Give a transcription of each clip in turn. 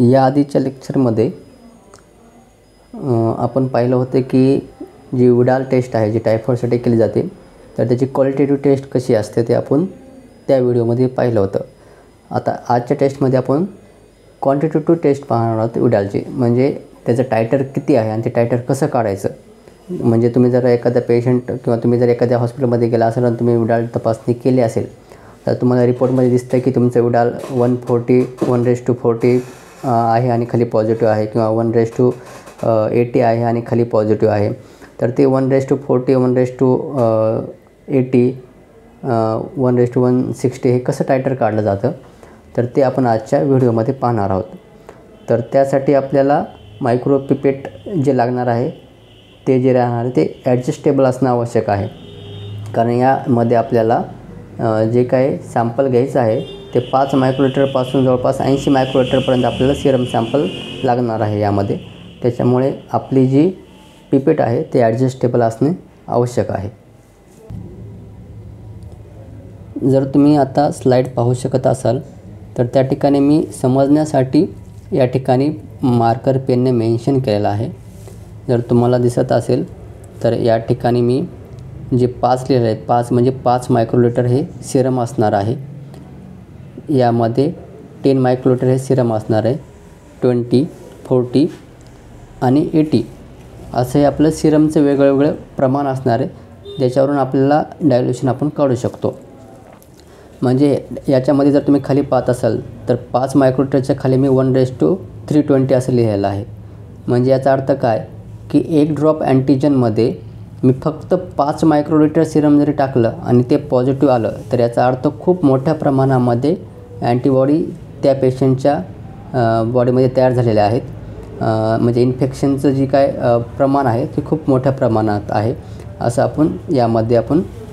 या आधीच्या लेक्चरमध्ये आपण पाहिलं होतं की जी उडाल टेस्ट आहे जी टायफॉईडसाठी केली जाते तर त्याची क्वालिटेटिव्ह टेस्ट कशी असते ते आपण त्या व्हिडिओमध्ये पाहिलं होतं. आता आजच्या टेस्टमध्ये आपण क्वांटिटेटिव्ह टेस्ट पाहणार आहोत उडालची, म्हणजे त्याचं टायटर किती आहे आणि ते टायटर कसं काढायचं. म्हणजे तुम्ही जर एखादा पेशंट किंवा तुम्ही जर एखाद्या हॉस्पिटलमध्ये गेला असाल आणि तुम्ही उडाल तपासणी केली असेल तर तुम्हाला रिपोर्टमध्ये दिसतं की तुमचं उडाल 140 1:40 आहे आणि खाली पॉझिटिव्ह आहे, किंवा 1:80 आहे आणि खाली पॉझिटिव्ह आहे. तर ते 1:40 1:80 1:160 हे कसं टायटर काढलं जातं तर ते आपण आजच्या व्हिडिओमध्ये पाहणार आहोत. तर त्यासाठी आपल्याला मायक्रोपिपेट जे लागणार आहे ते जे राहणार आहे ते ॲडजस्टेबल असणं आवश्यक आहे, कारण यामध्ये आपल्याला जे काही सॅम्पल घ्यायचं आहे ते 5 मायक्रोलिटरपासून जवळपास 80 मायक्रोलिटरपर्यंत आपल्याला सिरम सॅम्पल लागणार आहे यामध्ये. त्याच्यामुळे आपली जी पिपेट आहे ते ॲडजस्टेबल असणे आवश्यक आहे. जर तुम्ही आता स्लाईड पाहू शकत असाल तर त्या ठिकाणी मी समजण्यासाठी या ठिकाणी मार्कर पेनने मेन्शन केलेलं आहे. जर तुम्हाला दिसत असेल तर या ठिकाणी मी जे 5 लिहिलेले आहेत, 5 म्हणजे 5 मायक्रोलिटर हे सिरम असणार आहे. यामध्ये 10 मायक्रोलिटर हे सिरम असणार आहे. 20 40 आणि 80 असं हे आपलं सिरमचं वेगवेगळं प्रमाण असणार आहे, ज्याच्यावरून आपल्याला डायल्युशन आपण काढू शकतो. म्हणजे याच्यामध्ये जर तुम्ही खाली पाहत असाल तर 5 मायक्रोलिटरच्या खाली मी 1:320 असं लिहिलेलं आहे. म्हणजे याचा अर्थ काय की एक ड्रॉप अँटीजनमध्ये मी फक्त 5 मायक्रोलिटर सिरम जरी टाकलं आणि ते पॉझिटिव्ह आलं तर याचा अर्थ खूप मोठ्या प्रमाणामध्ये अँटीबॉडी त्या पेशंटच्या बॉडीमध्ये तयार झालेल्या आहेत. म्हणजे इन्फेक्शनचं जी काय प्रमाण आहे ते खूप मोठ्या प्रमाणात आहे असं आपण यामध्ये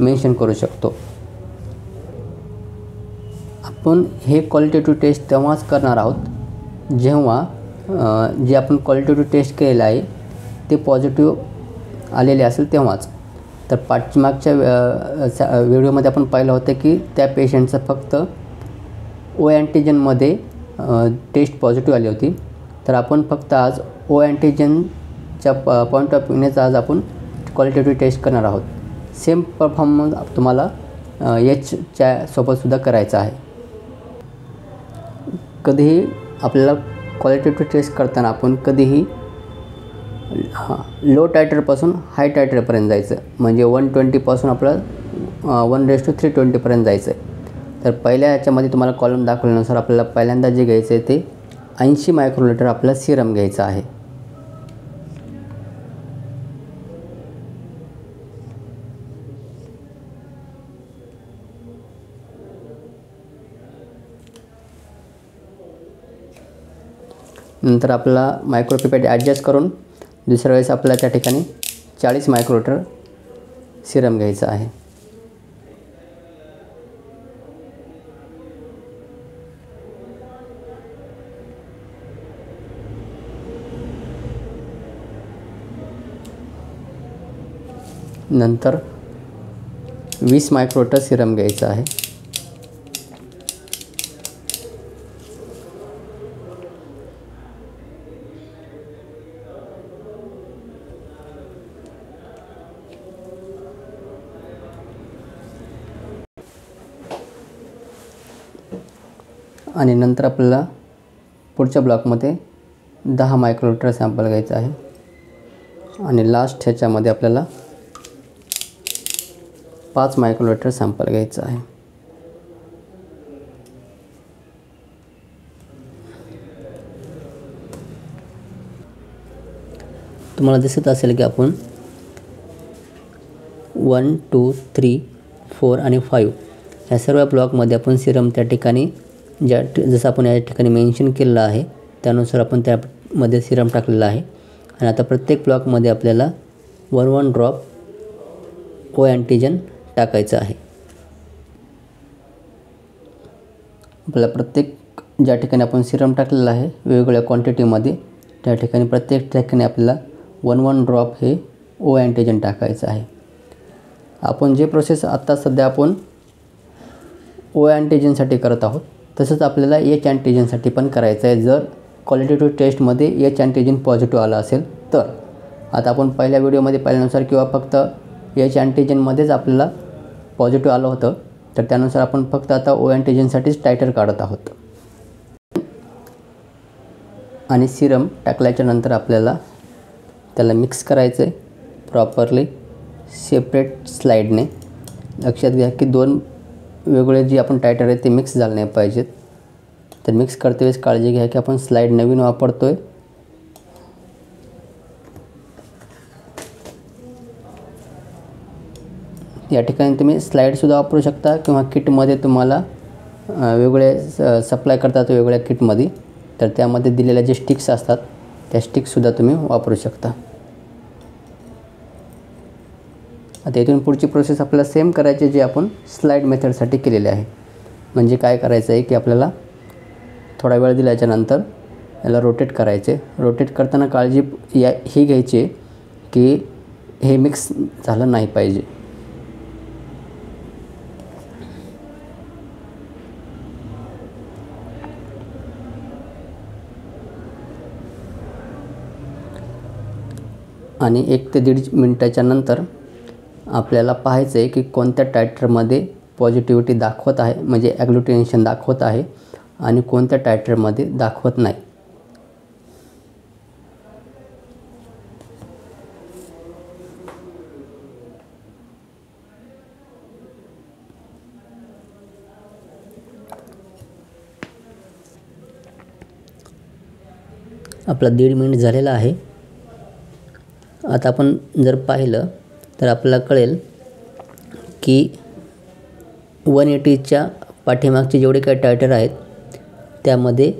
मेन्शन करू शकतो. आपण हे क्वालिटेटिव्ह टेस्ट तेव्हाच करणार आहोत जेव्हा जे आपण क्वालिटेटिव्ह टेस्ट केलेलं आहे ते पॉझिटिव्ह आलेले असेल तेव्हाच. तर पाठीमागच्या व्हिडिओमध्ये आपण पाहिलं होतं की त्या पेशंटचं फक्त ओ अँटीजनमध्ये टेस्ट पॉझिटिव्ह आली होती. तर आपण फक्त आज ओ अँटीजनच्या पॉईंट ऑफ व्ह्यूनेच आज आपण क्वालिटेटिव्ह टेस्ट करणार आहोत. सेम परफॉर्मन्स तुम्हाला एचच्या सोबतसुद्धा करायचं आहे. कधीही आपल्याला क्वालिटेटिव्ह टेस्ट करताना आपण कधीही लो टायटरपासून हाय टायटरपर्यंत जायचं, म्हणजे 120 आपलं 1:320 जायचं आहे. तर पहिल्या याच्यामध्ये तुम्हाला कॉलम दाखवल्यानुसार आपल्याला पहिल्यांदा जे घ्यायचं आहे ते 80 मायक्रोलिटर आपला सिरम घ्यायचा आहे. नंतर आपल्याला मायक्रोपिपेट ॲडजस्ट करून दुसऱ्या वेळेस आपल्याला त्या ठिकाणी 40 मायक्रोलिटर सिरम घ्यायचं आहे. नंतर 20 मायक्रोलिटर सिरम घ्यायचं आहे. आणि नंतर आपल्याला पुढच्या ब्लॉकमध्ये 10 मायक्रोलिटर सॅम्पल घ्यायचं आहे. आणि लास्ट ह्याच्यामध्ये आपल्याला 5 मायक्रोलिटर सॅम्पल घ्यायचं आहे. तुम्हाला दिसत असेल की आपण 1 2 3 4 आणि 5 ह्या सर्व ब्लॉकमध्ये आपण सिरम त्या ठिकाणी जसं आपण या ठिकाणी मेन्शन केलेलं आहे त्यानुसार आपण त्यामध्ये सिरम टाकलेलं आहे. आणि आता प्रत्येक ब्लॉकमध्ये आपल्याला 1 ड्रॉप ओ अँटीजन टाकायचं आहे. आपल्याला प्रत्येक ज्या ठिकाणी आपण सिरम टाकलेलं आहे वेगवेगळ्या क्वांटिटीमध्ये त्या ठिकाणी प्रत्येक ठिकाणी आपल्याला 1 ड्रॉप हे ओ अँटीजन टाकायचं आहे. आपण जे प्रोसेस आत्ता सध्या आपण ओ अँटीजनसाठी करत आहोत तसंच आपल्याला एच अँटीजनसाठी पण करायचं आहे जर क्वालिटेटिव्ह टेस्टमध्ये एच अँटीजन पॉझिटिव्ह आलं असेल तर. आता आपण पहिल्या व्हिडिओमध्ये पाहिल्यानुसार किंवा फक्त एच अँटीजनमध्येच आपल्याला पॉझिटिव्ह आलं होतं, तर त्यानुसार आपण फक्त आता ओ अँटीजनसाठीच टायटर काढत आहोत. आणि सिरम टाकल्याच्यानंतर आपल्याला त्याला मिक्स करायचं आहे प्रॉपरली सेपरेट स्लाईडने. लक्षात घ्या की दोन वेगळे जे आपण टायटर आहेत ते मिक्स झाले नाही पाहिजेत. तर मिक्स करते वेळेस काळजी घ्या की आपण स्लाईड नवीन वापरतो आहे. या ठिकाणी तुम्ही स्लाईडसुद्धा वापरू शकता किंवा किटमध्ये तुम्हाला वेगळे सप्लाय करतात वेगळ्या किटमध्ये, तर त्यामध्ये दिलेल्या जे स्टिक्स असतात त्या स्टिक्ससुद्धा तुम्ही वापरू शकता. आता इथून पुढची प्रोसेस आपल्याला सेम करायची जे आपण स्लाईड मेथडसाठी केलेले आहे. म्हणजे काय करायचं आहे की आपल्याला थोडा वेळ दिल्याच्यानंतर याला रोटेट करायचे. रोटेट करताना काळजी ही घ्यायची की हे मिक्स झालं नाही पाहिजे. आणि 1 ते 1.5 मिनिटाच्या नंतर आपल्याला पाहायचं आहे की कोणत्या टायटरमध्ये पॉझिटिव्हिटी दाखवत आहे, म्हणजे ॲग्लुटिनेशन दाखवत आहे, आणि कोणत्या टायटरमध्ये दाखवत नाही. आपला 1.5 मिनिट झालेला आहे. आता आपण जर पाहिलं तर आपल्याला कळेल की 180च्या पाठीमागचे जेवढे काही टायटर आहेत त्यामध्ये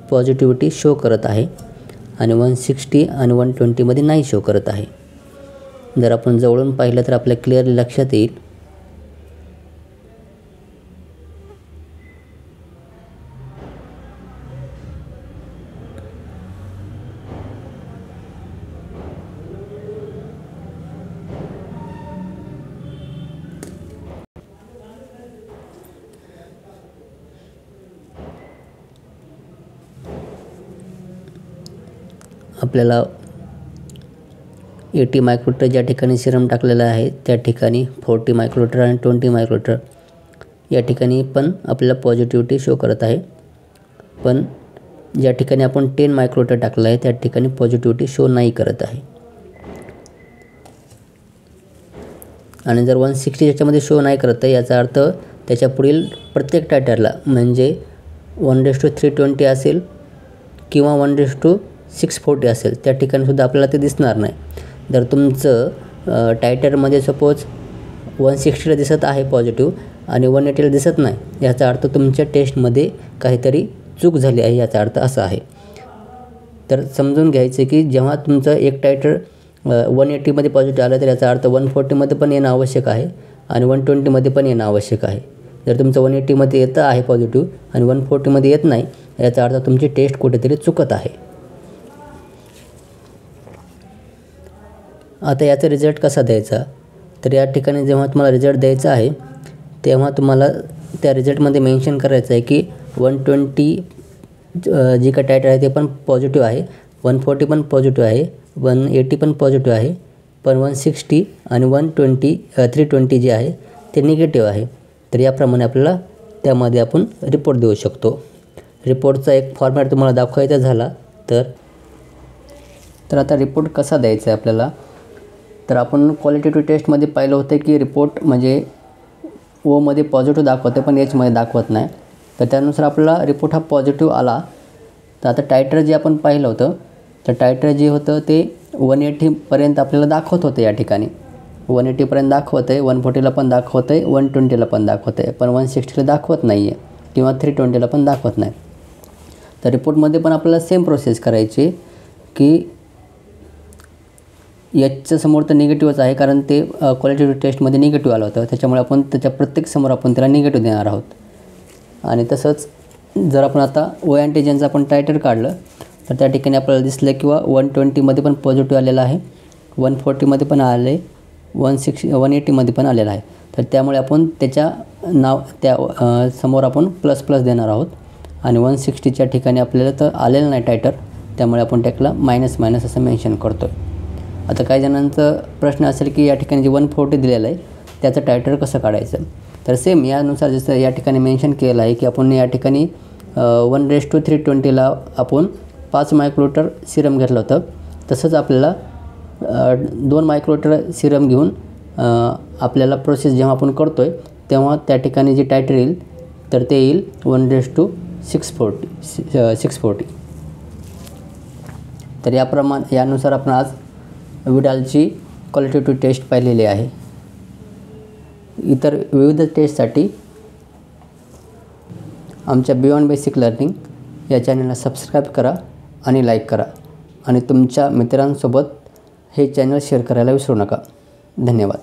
पॉझिटिव्हिटी शो करत आहे आणि 160 आणि 120मध्ये नाही शो करत आहे. जर आपण जवळून पाहिलं तर आपल्याला क्लिअरली लक्षात येईल आपल्याला 80 मायक्रोलीटर ज्या ठिकाणी सिरम टाकलेला आहे त्या ठिकाणी 40 मायक्रोलीटर आणि 20 मायक्रोलीटर या ठिकाणी पण आपल्याला पॉझिटिव्हिटी शो करत आहे. पण ज्या ठिकाणी आपण 10 मायक्रोलीटर टाकलं आहे त्या ठिकाणी पॉझिटिव्हिटी शो नाही करत आहे. आणि जर 160 याच्यामध्ये शो नाही करत आहे याचा अर्थ त्याच्या पुढील प्रत्येक टायटरला म्हणजे 1:320 असेल किंवा 1:640 असेल त्या ठिकाणीसुद्धा आपल्याला ते दिसणार नाही. जर तुमचं टायटरमध्ये सपोज 160ला दिसत आहे पॉझिटिव्ह आणि 180ला दिसत नाही, याचा अर्थ तुमच्या टेस्टमध्ये काहीतरी चूक झाली आहे याचा अर्थ असा आहे. तर समजून घ्यायचं की जेव्हा तुमचं एक टायटर 180मध्ये पॉझिटिव्ह आलं तर याचा अर्थ 140मध्ये पण येणं आवश्यक आहे आणि 120मध्ये पण येणं आवश्यक आहे. जर तुमचं 180मध्ये येतं आहे पॉझिटिव्ह आणि 140मध्ये येत नाही याचा अर्थ तुमची टेस्ट कुठेतरी चुकत आहे. आता याचा रिझल्ट कसा द्यायचा, तर या ठिकाणी जेव्हा तुम्हाला रिझल्ट द्यायचा आहे तेव्हा तुम्हाला त्या रिझल्टमध्ये मेन्शन करायचं आहे की 120 जी का टायटर आहे ते पण पॉझिटिव्ह आहे, 140 पण पॉझिटिव्ह आहे, 180 पण पॉझिटिव्ह आहे, पण 160 आणि 320 जे आहे ते निगेटिव्ह आहे. तर याप्रमाणे आपल्याला त्यामध्ये आपण रिपोर्ट देऊ शकतो. रिपोर्टचा एक फॉर्मॅट तुम्हाला दाखवायचा झाला तर आता रिपोर्ट कसा द्यायचा आहे आपल्याला, तर आपण क्वालिटेटिव्ह टेस्टमध्ये पाहिलं होतं की रिपोर्ट म्हणजे ओमध्ये पॉझिटिव्ह दाखवते पण एचमध्ये दाखवत नाही. तर त्यानुसार आपल्याला रिपोर्ट हा पॉझिटिव्ह आला. तर आता टायटर जे आपण पाहिलं होतं तर टायटर जे होतं ते 180पर्यंत आपल्याला दाखवत होतं. या ठिकाणी 180पर्यंत दाखवतं आहे, 140ला पण दाखवतं आहे, 120ला पण दाखवतं आहे, पण 160ला दाखवत नाही आहे किंवा 320ला पण दाखवत नाही. तर रिपोर्टमध्ये पण आपल्याला सेम प्रोसेस करायची की याच्या समोर तर निगेटिव्हच आहे कारण ते क्वालिटेटिव्ह टेस्टमध्ये निगेटिव्ह आलं होतं, त्याच्यामुळे आपण त्याच्या प्रत्येक समोर आपण त्याला निगेटिव्ह देणार आहोत. आणि तसंच जर आपण आता ओ अँटीजनचं आपण टायटर काढलं तर त्या ठिकाणी आपल्याला दिसलं किंवा 120मध्ये पण पॉझिटिव्ह आलेला आहे, 140मध्ये पण आले आहे, 180मध्ये पण आलेला आहे. तर त्यामुळे आपण त्याच्या त्या समोर आपण ++ देणार आहोत. आणि 160च्या ठिकाणी आपल्याला तर आलेलं नाही टायटर त्यामुळे आपण त्याला मायनस मायनस असं मेन्शन करतो आहे. आता काही जणांचा प्रश्न असेल की या ठिकाणी जे 140 दिलेलं आहे त्याचं टायटर कसं काढायचं. तर सेम यानुसार जसं या ठिकाणी मेन्शन केलं आहे की आपण या ठिकाणी 1:320ला आपण 5 मायक्रोलिटर सिरम घेतलं होतं. तसंच आपल्याला 2 मायक्रोलिटर सिरम घेऊन आपल्याला प्रोसेस जेव्हा आपण करतो आहे तेव्हा त्या ठिकाणी जे टायटर येईल तर ते येईल 1:640. तर यानुसार आपण आज विडालची क्वालिटेटिव्ह टेस्ट पाहिलेली आहे. इतर विविध टेस्टसाठी आमच्या बियॉन्ड बेसिक लर्निंग या चॅनलला सबस्क्राईब करा आणि लाईक करा आणि तुमच्या मित्रांसोबत हे चॅनल शेअर करायला विसरू नका. धन्यवाद.